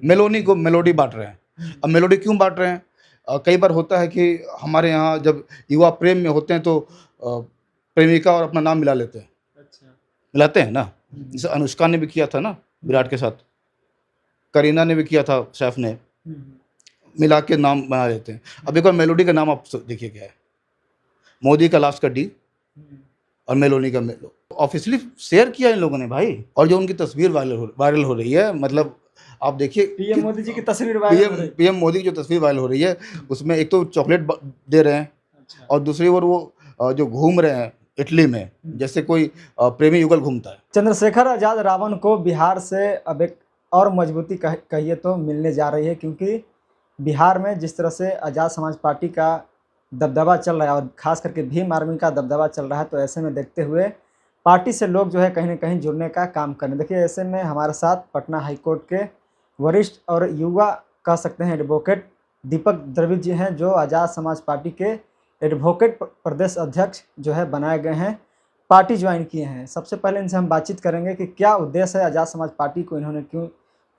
Meloni को melody बाँट रहे हैं। अब मेलोडी क्यों बाँट रहे हैं? कई बार होता है कि हमारे यहाँ जब युवा प्रेम में होते हैं तो प्रेमिका और अपना नाम मिला लेते हैं। अच्छा। मिलाते हैं ना? जैसे अनुष्का ने भी किया था ना विराट के साथ, करीना ने भी किया था सैफ ने, मिला के नाम बना लेते हैं। अब एक बार मेलोडी का नाम आप देखिए क्या है? मोदी का लास्ट का डी और मेलोनी का मेलो। ऑफिशियली शेयर किया इन लोगों ने भाई, और जो उनकी तस्वीर वायरल हो रही है, मतलब आप देखिए पीएम मोदी जी की तस्वीर वायरल हो रही है। पीएम मोदी की जो तस्वीर वायरल हो रही है उसमें एक तो चॉकलेट दे रहे हैं, अच्छा। और दूसरी ओर वो जो घूम रहे हैं इटली में, जैसे कोई प्रेमी युगल घूमता है। चंद्रशेखर आजाद रावण को बिहार से अब एक और मजबूती कहिए तो मिलने जा रही है, क्योंकि बिहार में जिस तरह से आज़ाद समाज पार्टी का दबदबा चल रहा है और ख़ास करके भीम आर्मी का दबदबा चल रहा है, तो ऐसे में देखते हुए पार्टी से लोग जो है कहीं ना कहीं जुड़ने का काम करें। देखिए, ऐसे में हमारे साथ पटना हाईकोर्ट के वरिष्ठ और युवा कह सकते हैं एडवोकेट दीपक द्रविड़ जी हैं, जो आज़ाद समाज पार्टी के एडवोकेट प्रदेश अध्यक्ष जो है बनाए गए हैं, पार्टी ज्वाइन किए हैं। सबसे पहले इनसे हम बातचीत करेंगे कि क्या उद्देश्य है आज़ाद समाज पार्टी को इन्होंने क्यों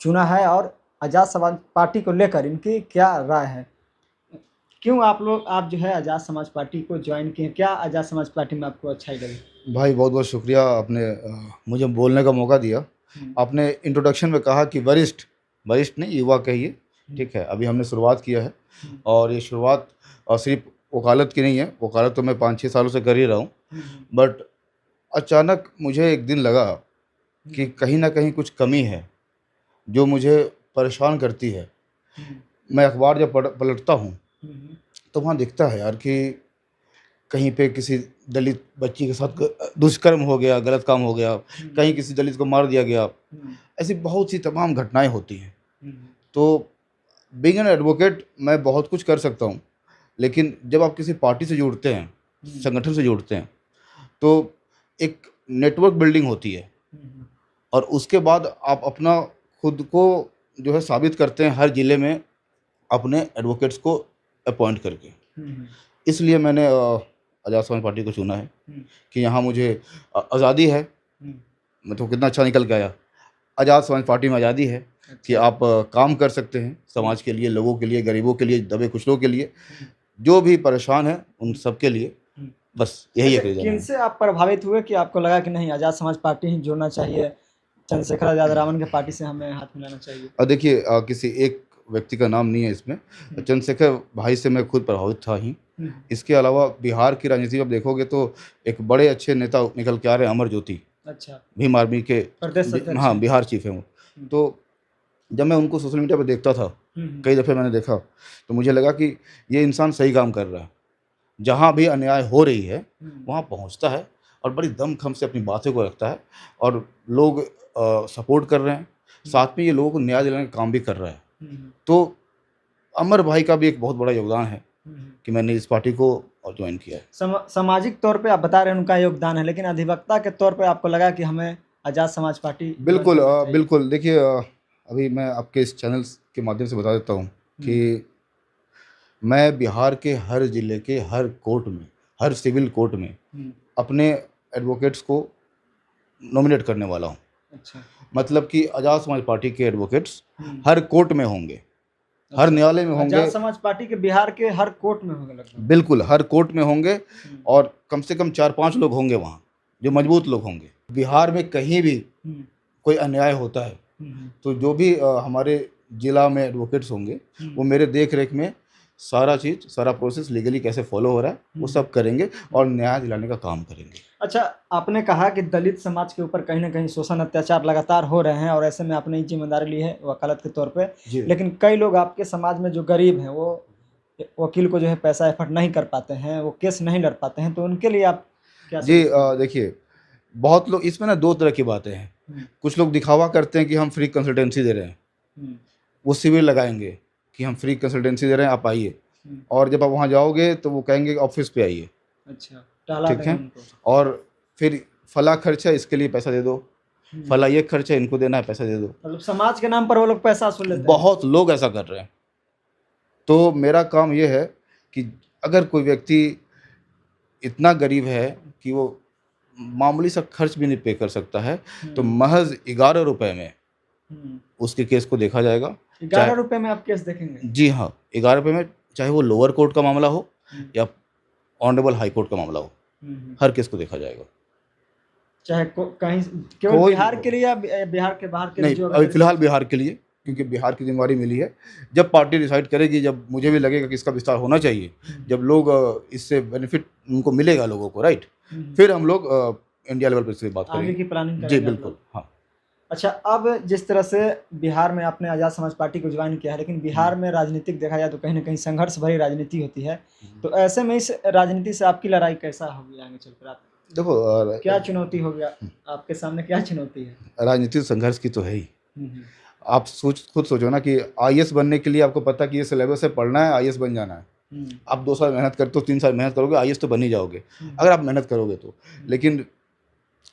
चुना है, और आज़ाद समाज पार्टी को लेकर इनकी क्या राय है। क्यों आप जो है आज़ाद समाज पार्टी को ज्वाइन किए, क्या आज़ाद समाज पार्टी में आपको अच्छाई लगी? भाई बहुत बहुत शुक्रिया, आपने मुझे बोलने का मौका दिया। आपने इंट्रोडक्शन में कहा कि वरिष्ठ नहीं, युवा कहिए, ठीक है। अभी हमने शुरुआत किया है, और ये शुरुआत सिर्फ वकालत की नहीं है। वकालत तो मैं 5-6 सालों से कर ही रहा हूँ, बट अचानक मुझे एक दिन लगा कि कहीं ना कहीं कुछ कमी है जो मुझे परेशान करती है। मैं अखबार जब पलटता हूँ तो वहाँ दिखता है यार कि कहीं पे किसी दलित बच्ची के साथ दुष्कर्म हो गया, गलत काम हो गया, कहीं किसी दलित को मार दिया गया। ऐसी बहुत सी तमाम घटनाएं होती हैं। तो बीइंग एन एडवोकेट मैं बहुत कुछ कर सकता हूँ, लेकिन जब आप किसी पार्टी से जुड़ते हैं, संगठन से जुड़ते हैं, तो एक नेटवर्क बिल्डिंग होती है, और उसके बाद आप अपना खुद को जो है साबित करते हैं हर ज़िले में अपने एडवोकेट्स को अपॉइंट करके। इसलिए मैंने आज़ाद समाज पार्टी को चुना है कि यहाँ मुझे आज़ादी है। मैं तो कितना अच्छा निकल के आया। आज़ाद समाज पार्टी में आज़ादी है कि आप काम कर सकते हैं समाज के लिए, लोगों के लिए, गरीबों के लिए, दबे कुचलों के लिए, जो भी परेशान है उन सब के लिए। बस यही एक रीज़न है। किनसे आप प्रभावित हुए कि आपको लगा कि नहीं, आज़ाद समाज पार्टी ही जुड़ना चाहिए, चंद्रशेखर आजाद रावण के पार्टी से हमें हाथ मिलाना चाहिए? और देखिए, किसी एक व्यक्ति का नाम नहीं है इसमें। चंद्रशेखर भाई से मैं खुद प्रभावित था ही। इसके अलावा बिहार की राजनीति में आप देखोगे तो एक बड़े अच्छे नेता निकल के आ रहे हैं, अमर ज्योति। अच्छा। भीम आर्मी के प्रदेश अध्यक्ष हाँ, हैं। बिहार चीफ है वो। तो जब मैं उनको सोशल मीडिया पर देखता था, कई दफ़े मैंने देखा, तो मुझे लगा कि ये इंसान सही काम कर रहा है। जहाँ भी अन्याय हो रही है वहाँ पहुँचता है और बड़ी दमखम से अपनी बातों को रखता है, और लोग सपोर्ट कर रहे हैं। साथ में ये लोगों को न्याय दिलाने का काम भी कर रहा है। तो अमर भाई का भी एक बहुत बड़ा योगदान है कि मैंने इस पार्टी को ज्वाइन किया है। सामाजिक तौर पे आप बता रहे हैं उनका योगदान है, लेकिन अधिवक्ता के तौर पे आपको लगा कि हमें आज़ाद समाज पार्टी बिल्कुल बिल्कुल। देखिए, अभी मैं आपके इस चैनल के माध्यम से बता देता हूँ कि मैं बिहार के हर ज़िले के हर कोर्ट में, हर सिविल कोर्ट में अपने एडवोकेट्स को नॉमिनेट करने वाला हूँ। अच्छा। मतलब कि आज़ाद समाज पार्टी के एडवोकेट्स हर कोर्ट में होंगे, हर न्यायालय में होंगे। आज़ाद समाज पार्टी के बिहार के हर कोर्ट में होंगे लगभग? बिल्कुल, हर कोर्ट में होंगे, और कम से कम 4-5 लोग होंगे वहाँ जो मजबूत लोग होंगे। बिहार में कहीं भी कोई अन्याय होता है तो जो भी हमारे जिला में एडवोकेट्स होंगे वो मेरे देख रेख में सारा प्रोसेस लीगली कैसे फॉलो हो रहा है वो सब करेंगे और न्याय दिलाने का काम करेंगे। अच्छा, आपने कहा कि दलित समाज के ऊपर कहीं ना कहीं शोषण अत्याचार लगातार हो रहे हैं, और ऐसे में आपने जिम्मेदारी ली है वकालत के तौर पे, लेकिन कई लोग आपके समाज में जो गरीब हैं वो वकील को जो है पैसा एफर्ट नहीं कर पाते हैं, वो केस नहीं लड़ पाते हैं, तो उनके लिए आप क्या? जी, देखिए, बहुत लोग इसमें ना 2 तरह की बातें हैं। कुछ लोग दिखावा करते हैं कि हम फ्री कंसल्टेंसी दे रहे हैं, वो शिविर लगाएंगे कि हम फ्री कंसल्टेंसी दे रहे हैं, आप आइए, और जब आप वहाँ जाओगे तो वो कहेंगे ऑफिस पे आइए। अच्छा, टाला ठीक देंगे है, उनको। और फिर फला खर्च है इसके लिए पैसा दे दो, फला ये खर्च है इनको देना है पैसा दे दो। मतलब समाज के नाम पर वो लोग पैसा वसूल लेते हैं। बहुत लोग ऐसा कर रहे हैं। तो मेरा काम ये है कि अगर कोई व्यक्ति इतना गरीब है कि वो मामूली सा खर्च भी नहीं पे कर सकता है, तो महज 11 रुपए में उसके केस को देखा जाएगा, ₹11 में आप केस देखेंगे? जी हाँ, 11 रुपये में, चाहे वो लोअर कोर्ट का मामला हो या ऑनरेबल हाई कोर्ट का मामला हो, हर केस को देखा जाएगा। चाहे कहीं केवल कोई बिहार के लिए या बिहार के बाहर के लिए नहीं, जो अभी अगर फिलहाल बिहार के लिए, क्योंकि बिहार की जिम्मेवारी मिली है। जब पार्टी डिसाइड करेगी, जब मुझे भी लगेगा कि इसका विस्तार होना चाहिए, जब लोग इससे बेनिफिट उनको मिलेगा लोगों को, राइट, फिर हम लोग इंडिया लेवल पर इसकी बात आगे करेंगे। की प्लानिंग जी करेंगे आप बिल्कुल, लोग। हाँ। अच्छा, अब जिस तरह से बिहार में आपने आज़ाद समाज पार्टी को ज्वाइन किया है, लेकिन बिहार में राजनीतिक देखा जाए तो कहीं न कहीं संघर्ष भरी राजनीति होती है। तो ऐसे में इस राजनीति से आपकी लड़ाई कैसा होगी आगे चलकर? आप देखो, क्या चुनौती होगी आपके सामने, क्या चुनौती है? राजनीति संघर्ष की तो है ही। हुँ, हुँ। आप खुद सोचो ना कि आईएएस बनने के लिए आपको पता है कि ये सिलेबस से पढ़ना है, आईएएस बन जाना है। हुँ, आप 2 साल मेहनत करते हो, 3 साल मेहनत करोगे, आईएएस तो बन ही जाओगे, हुँ, अगर आप मेहनत करोगे तो। लेकिन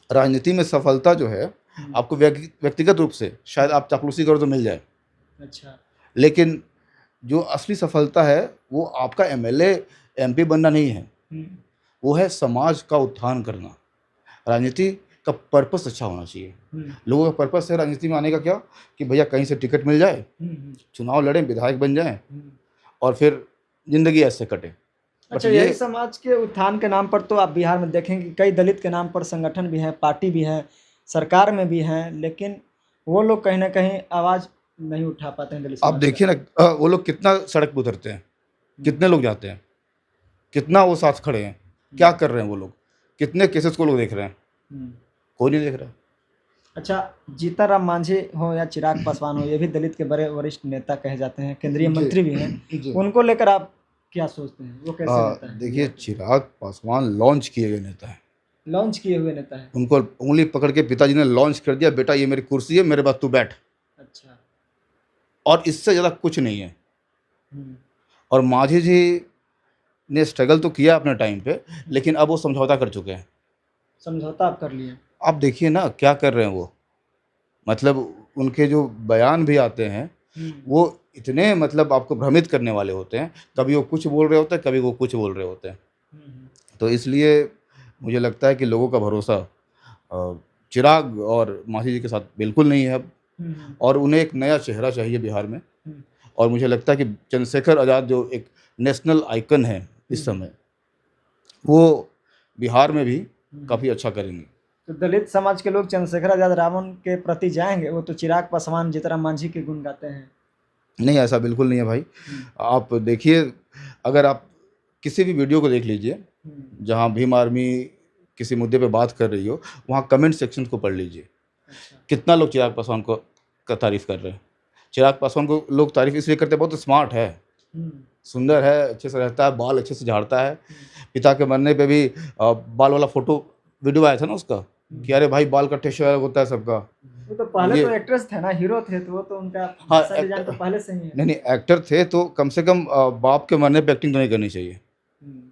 राजनीति में सफलता जो है, हुँ। आपको व्यक्तिगत रूप से शायद आप चापलूसी करो तो मिल जाए, अच्छा। लेकिन जो असली सफलता है, वो आपका एमएलए, एमपी बनना नहीं है, हुँ, वो है समाज का उत्थान करना। राजनीति का पर्पस अच्छा होना चाहिए। हुँ, लोगों का पर्पस है राजनीति में आने का क्या, कि भैया कहीं से टिकट मिल जाए, हुँ, हुँ, चुनाव लड़ें, विधायक बन जाएँ हुँ। और फिर ज़िंदगी ऐसे कटे। बट अच्छा, ये यही समाज के उत्थान के नाम पर तो आप बिहार में देखेंगे कि कई दलित के नाम पर संगठन भी हैं, पार्टी भी है, सरकार में भी हैं, लेकिन वो लोग कहीं न कहीं आवाज़ नहीं उठा पाते हैं दलित आप समाज देखिए का। ना, वो लोग कितना सड़क पे उतरते हैं, कितने लोग जाते हैं, कितना वो साथ खड़े हैं, क्या कर रहे हैं वो लोग, कितने केसेस को लोग देख रहे हैं, हुँ। कोई नहीं देख रहा है। अच्छा, जीतनराम मांझी हो या चिराग पासवान हो, ये भी दलित के बड़े वरिष्ठ नेता कहे जाते हैं, केंद्रीय जी, मंत्री भी हैं। जी। उनको लेकर आप क्या सोचते हैं? वो कैसे नेता हैं? देखिए, चिराग पासवान लॉन्च किए गए नेता हैं। लॉन्च किए हुए नेता हैं। उनको उँगली पकड़ के पिताजी ने लॉन्च कर दिया, बेटा ये मेरी कुर्सी है, मेरे बाद तू बैठ, अच्छा। और इससे ज़्यादा कुछ नहीं है। हुँ, और मांझी जी ने स्ट्रगल तो किया अपने टाइम पे, लेकिन अब वो समझौता कर चुके हैं। समझौता आप कर लिए। आप देखिए ना क्या कर रहे हैं वो, मतलब उनके जो बयान भी आते हैं, हुँ, वो इतने मतलब आपको भ्रमित करने वाले होते हैं। कभी वो कुछ बोल रहे होते हैं, कभी वो कुछ बोल रहे होते हैं। हुँ, हुँ, तो इसलिए मुझे लगता है कि लोगों का भरोसा चिराग और मांझी जी के साथ बिल्कुल नहीं है अब, हुँ, हुँ, और उन्हें एक नया चेहरा चाहिए बिहार में। हुँ, और मुझे लगता है कि चंद्रशेखर आज़ाद जो एक नेशनल आइकन है इस हुँ, समय, वो बिहार में भी हुँ। काफ़ी अच्छा करेंगे। तो दलित समाज के लोग चंद्रशेखर आज़ाद रावण के प्रति जाएँगे, वो तो चिराग पासवान, जीतनराम मांझी के गुण गाते हैं। नहीं, ऐसा बिल्कुल नहीं है भाई। हुँ, आप देखिए, अगर आप किसी भी वीडियो को देख लीजिए, हुँ, जहाँ भीम आर्मी किसी मुद्दे पे बात कर रही हो, वहाँ कमेंट सेक्शन को पढ़ लीजिए। अच्छा। कितना लोग चिराग पासवान को का तारीफ़ कर रहे हैं। चिराग पासवान को लोग तारीफ़ इसलिए करते हैं, बहुत स्मार्ट है, हुँ, सुंदर है, अच्छे से रहता है, बाल अच्छे से झाड़ता है। हुँ, पिता के मरने पे भी बाल वाला फ़ोटो वीडियो आया था ना उसका, कि अरे भाई बाल का टेस्ट अलग होता है सबका। वो तो पहले ये तो एक्ट्रेस थे ना, हीरो थे, तो वो तो उनका हाँ, फैशन डिज़ाइन तो पहले से ही है। नहीं, नहीं, एक्टर थे तो कम से कम बाप के मरने पे एक्टिंग तो नहीं करनी चाहिए, हुँ,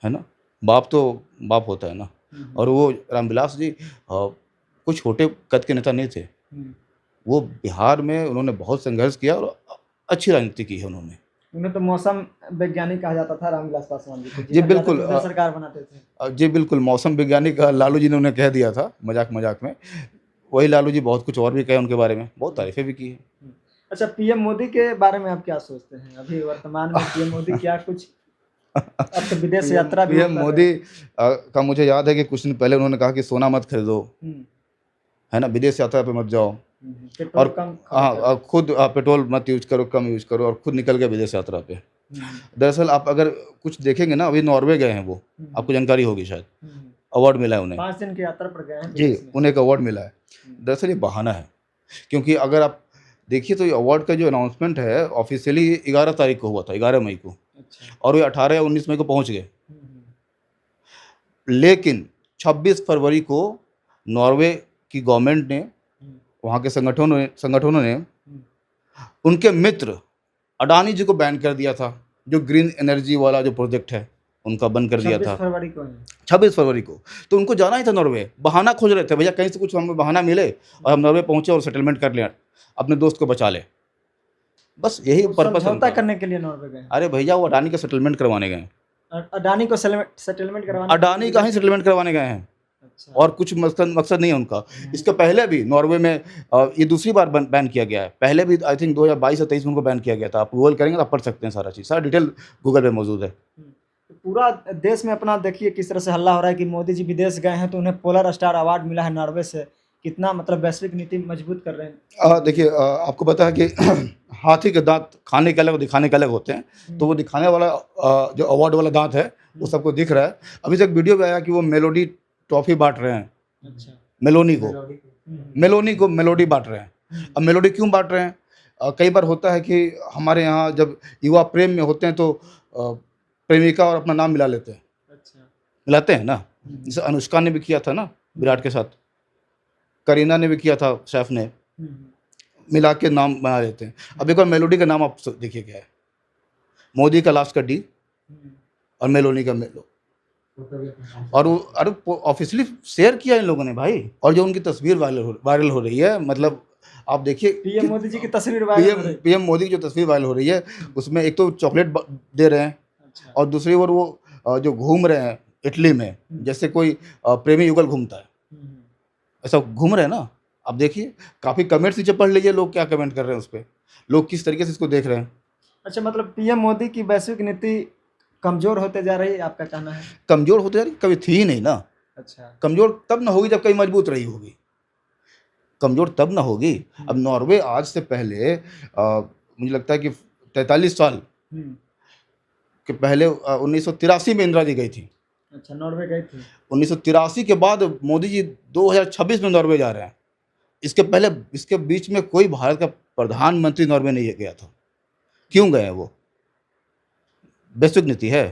है ना? बाप तो बाप होता है ना। हुँ, और वो रामविलास जी कोई छोटे कद के नेता नहीं थे। हुँ। वो बिहार में उन्होंने बहुत संघर्ष किया और अच्छी राजनीति की है उन्होंने। उन्हें तो मौसम वैज्ञानिक कहा जाता था रामविलास पासवान जी को, जी जिधर जाते बिल्कुल, थे उधर सरकार बनाते थे। जी बिल्कुल, मौसम वैज्ञानिक लालू जी ने उन्हें कह दिया था मज़ाक-मज़ाक में। वही लालू जी बहुत कुछ और भी कहे उनके बारे में, बहुत तारीफ़ें भी की हैं। हुँ। अच्छा, पीएम मोदी के बारे में आप क्या सोचते हैं? अभी वर्तमान में पीएम मोदी क्या कुछ, अब तो विदेश यात्रा भी वो पीएम कर रहे मोदी हैं। का मुझे याद है कि कुछ दिन पहले उन्होंने कहा कि सोना मत खरीदो, हुँ, है ना? विदेश यात्रा पे मत जाओ। हुँ, हुँ। पेट्रोल और कम खपत कर रहे हैं। खुद पेट्रोल मत यूज़ करो, कम यूज़ करो, और खुद निकल गए विदेश यात्रा पे। हुँ, हुँ, दरअसल आप अगर कुछ देखेंगे ना, अभी नॉर्वे गए हैं वो, हुँ, आपको जानकारी होगी शायद, हुँ, हुँ। अवार्ड मिला है उन्हें। 5 दिन की यात्रा पर गए हैं जी, विदेश में। उन्हें एक अवार्ड मिला है। हुँ, दरअसल ये बहाना है, क्योंकि अगर आप देखिए तो ये अवार्ड का जो अनाउंसमेंट है ऑफ़िशियली 11 तारीख को हुआ था, 11 मई को, अच्छा। और वे 18 या 19 मई को पहुँच गए। हुँ, हुँ, लेकिन 26 फरवरी को नॉर्वे की गवर्नमेंट ने, हुँ, वहाँ के संगठनों ने हुँ। उनके मित्र अडानी जी को बैन कर दिया था, जो ग्रीन एनर्जी वाला जो प्रोजेक्ट है, उनका बंद कर दिया 26 था फरवरी को है। 26 फरवरी को। तो उनको जाना ही था नॉर्वे, बहाना खोज रहे थे, भैया कहीं से कुछ हमें बहाना मिले और हम नॉर्वे पहुँचे और सेटलमेंट कर लें, अपने दोस्त को बचा लें। बस यही वो पर्पस है समझौता उनका। करने के लिए नॉर्वे गए हैं। अरे भैया वो अडानी का सेटलमेंट करवाने गए हैं। अडानी को सेटलमेंट करवाने के अडानी लिए का ही सेटलमेंट करवाने गए हैं। अच्छा। और कुछ मकसद मकसद नहीं है उनका। इसके पहले भी नॉर्वे में ये दूसरी बार बैन किया गया है। पहले भी आई थिंक 2022 या 23 में उनको बैन किया गया था। आप गूगल करेंगे तो आप पढ़ सकते हैं सारा चीज़, सारा डिटेल गूगल पे मौजूद है। तो पूरा देश में अपना देखिए किस तरह से हल्ला हो रहा है कि मोदी जी विदेश गए हैं तो उन्हें पोलर स्टार अवार्ड मिला है नॉर्वे से। कितना मतलब वैश्विक नीति मजबूत कर रहे हैं। देखिए, आपको पता है कि हाथी के दांत खाने के अलग और दिखाने के अलग होते हैं। तो वो दिखाने वाला जो अवार्ड वाला दांत है वो सबको दिख रहा है। अभी तक वीडियो में आया कि वो मेलोडी ट्रॉफी बांट रहे हैं अच्छा। मेलोनी को। हम्म। मेलोनी को मेलोडी बांट रहे हैं। अब मेलोडी क्यों बांट रहे हैं? कई बार होता है कि हमारे यहाँ जब युवा प्रेम में होते हैं तो प्रेमिका और अपना नाम मिला लेते हैं। अच्छा। मिलाते हैं ना। जैसे अनुष्का ने भी किया था ना विराट के साथ, करीना ने भी किया था, सैफ ने, मिला के नाम बना लेते हैं। अब एक बार मेलोडी का नाम आप देखिए क्या है। मोदी का लास्ट का डी और मेलोनी का मेलो। और वो अरे ऑफिशियली शेयर किया इन लोगों ने भाई। और जो उनकी तस्वीर वायरल हो रही है, मतलब आप देखिए पीएम मोदी जी की तस्वीर वायरल हो रही है। पीएम मोदी की जो तस्वीर वायरल हो रही है उसमें एक तो चॉकलेट दे रहे हैं। अच्छा। और दूसरी ओर वो जो घूम रहे हैं इटली में, जैसे कोई प्रेमी युगल घूमता है, ऐसा घूम रहे हैं ना। आप देखिए काफ़ी कमेंट्स नीचे पढ़ लीजिए, लोग क्या कमेंट कर रहे हैं उस पर, लोग किस तरीके से इसको देख रहे हैं। अच्छा, मतलब पीएम मोदी की वैश्विक नीति कमजोर होते जा रही है, आपका कहना है। कमजोर होते जा रही, कभी थी ही नहीं ना। अच्छा। कमजोर तब ना होगी जब कभी मजबूत रही होगी। कमजोर तब ना होगी। अब नॉर्वे आज से पहले मुझे लगता है कि 43 साल के पहले 1983 में इंदिरा जी गई थी। अच्छा, नॉर्वे गई थी। 1983 के बाद मोदी जी 2026 में नॉर्वे जा रहे हैं। इसके पहले, इसके बीच में कोई भारत का प्रधानमंत्री नॉर्वे नहीं गया था। क्यों गए हैं वो? वैश्विक नीति है,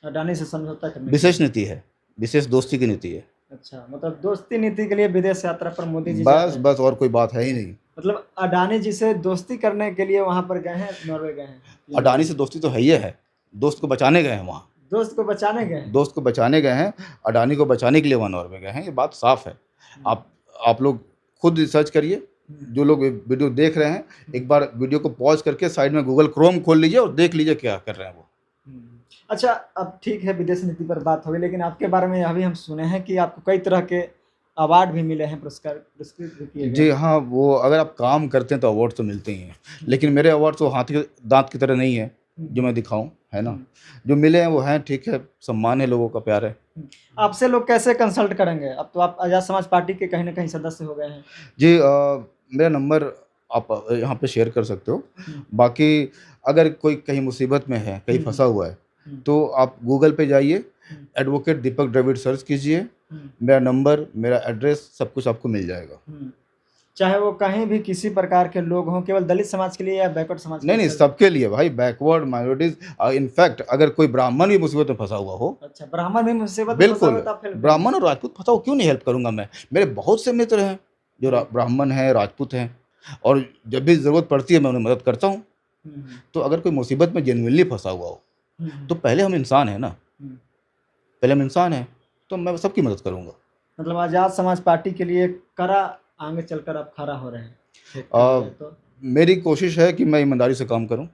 अडानी से समझौता करने। विशेष नीति है, विशेष दोस्ती की नीति है। अच्छा, मतलब दोस्ती नीति के लिए विदेश यात्रा पर मोदी जी बस बस, और कोई बात है ही नहीं। मतलब अडानी जी से दोस्ती करने के लिए वहां पर गए हैं, नॉर्वे गए हैं। अडानी से दोस्ती तो है ही है, दोस्त को बचाने गए हैं वहाँ। दोस्त को बचाने गए हैं। दोस्त को बचाने गए हैं, अडानी को बचाने के लिए वहाँ नॉर्वे गए हैं, ये बात साफ है। आप लोग खुद रिसर्च करिए। जो लोग वीडियो देख रहे हैं, एक बार वीडियो को पॉज करके साइड में गूगल क्रोम खोल लीजिए और देख लीजिए क्या कर रहे हैं वो। अच्छा, अब ठीक है, विदेश नीति पर बात हो गई, लेकिन आपके बारे में अभी हम सुने हैं कि आपको कई तरह के अवार्ड भी मिले हैं, पुरस्कृत भी किए गए। जी हाँ, वो अगर आप काम करते हैं तो अवार्ड तो मिलते ही हैं, लेकिन मेरे अवार्ड तो हाथी के दांत की तरह नहीं है जो मैं दिखाऊं, है ना। जो मिले हैं वो हैं, ठीक है, सम्मान है, लोगों का प्यार है। आपसे लोग कैसे कंसल्ट करेंगे? अब तो आप आज़ाद समाज पार्टी के कहीं ना कहीं सदस्य हो गए हैं। जी, मेरा नंबर आप यहाँ पे शेयर कर सकते हो। बाकी अगर कोई कहीं मुसीबत में है, कहीं फंसा हुआ है, तो आप गूगल पे जाइए, एडवोकेट दीपक द्रविड़ सर्च कीजिए। मेरा नंबर, मेरा एड्रेस, सब कुछ आपको मिल जाएगा। चाहे वो कहीं भी किसी प्रकार के लोग हों, केवल दलित समाज के लिए या बैकवर्ड समाज के लिए? नहीं, सबके लिए भाई, बैकवर्ड, माइनॉरिटीज, इनफैक्ट अगर कोई ब्राह्मण भी मुसीबत में फंसा हुआ हो। अच्छा, ब्राह्मण भी मुसीबत में बिल्कुल, फंसा हुआ तो ब्राह्मण और राजपूत फंसा हो, क्यों नहीं हेल्प करूंगा मैं। मेरे बहुत से मित्र हैं जो ब्राह्मण हैं, राजपूत हैं, और जब भी ज़रूरत पड़ती है मैं उन्हें मदद करता हूँ। तो अगर कोई मुसीबत में जेन्युइनली फंसा हुआ हो, तो पहले हम इंसान हैं ना, पहले हम इंसान हैं, तो मैं सबकी मदद करूँगा। मतलब आज़ाद समाज पार्टी के लिए कड़ा आगे चलकर आप खड़ा हो रहे हैं। तो मेरी कोशिश है कि मैं ईमानदारी से काम करूं।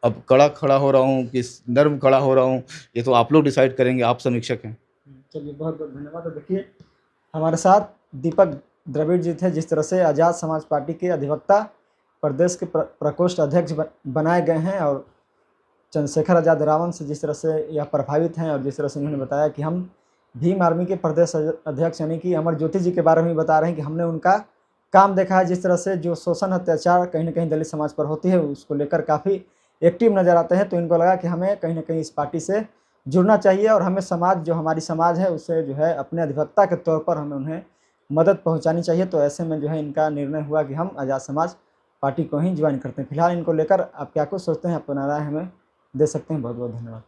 अब कड़ा खड़ा हो रहा हूं कि नर्म खड़ा हो रहा हूं, ये तो आप लोग डिसाइड करेंगे, आप समीक्षक हैं। चलिए, बहुत बहुत धन्यवाद। तो देखिए, हमारे साथ दीपक द्रविड़ जी थे, जिस तरह से आज़ाद समाज पार्टी के अधिवक्ता, प्रदेश के प्रकोष्ठ अध्यक्ष बनाए गए हैं, और चंद्रशेखर आज़ाद रावण से जिस तरह से यह प्रभावित हैं, और जिस तरह से उन्होंने बताया कि हम भीम आर्मी के प्रदेश अध्यक्ष यानी कि अमर ज्योति जी के बारे में बता रहे हैं कि हमने उनका काम देखा है, जिस तरह से जो शोषण अत्याचार कहीं ना कहीं दलित समाज पर होती है उसको लेकर काफ़ी एक्टिव नज़र आते हैं। तो इनको लगा कि हमें कहीं ना कहीं इस पार्टी से जुड़ना चाहिए, और हमें समाज, जो हमारी समाज है, उससे जो है अपने अधिवक्ता के तौर पर हमें उन्हें मदद पहुंचानी चाहिए। तो ऐसे में जो है इनका निर्णय हुआ कि हम आज़ाद समाज पार्टी को ही ज्वाइन करते हैं। फिलहाल इनको लेकर आप क्या कुछ सोचते हैं, अपना राय हमें दे सकते हैं। बहुत बहुत धन्यवाद।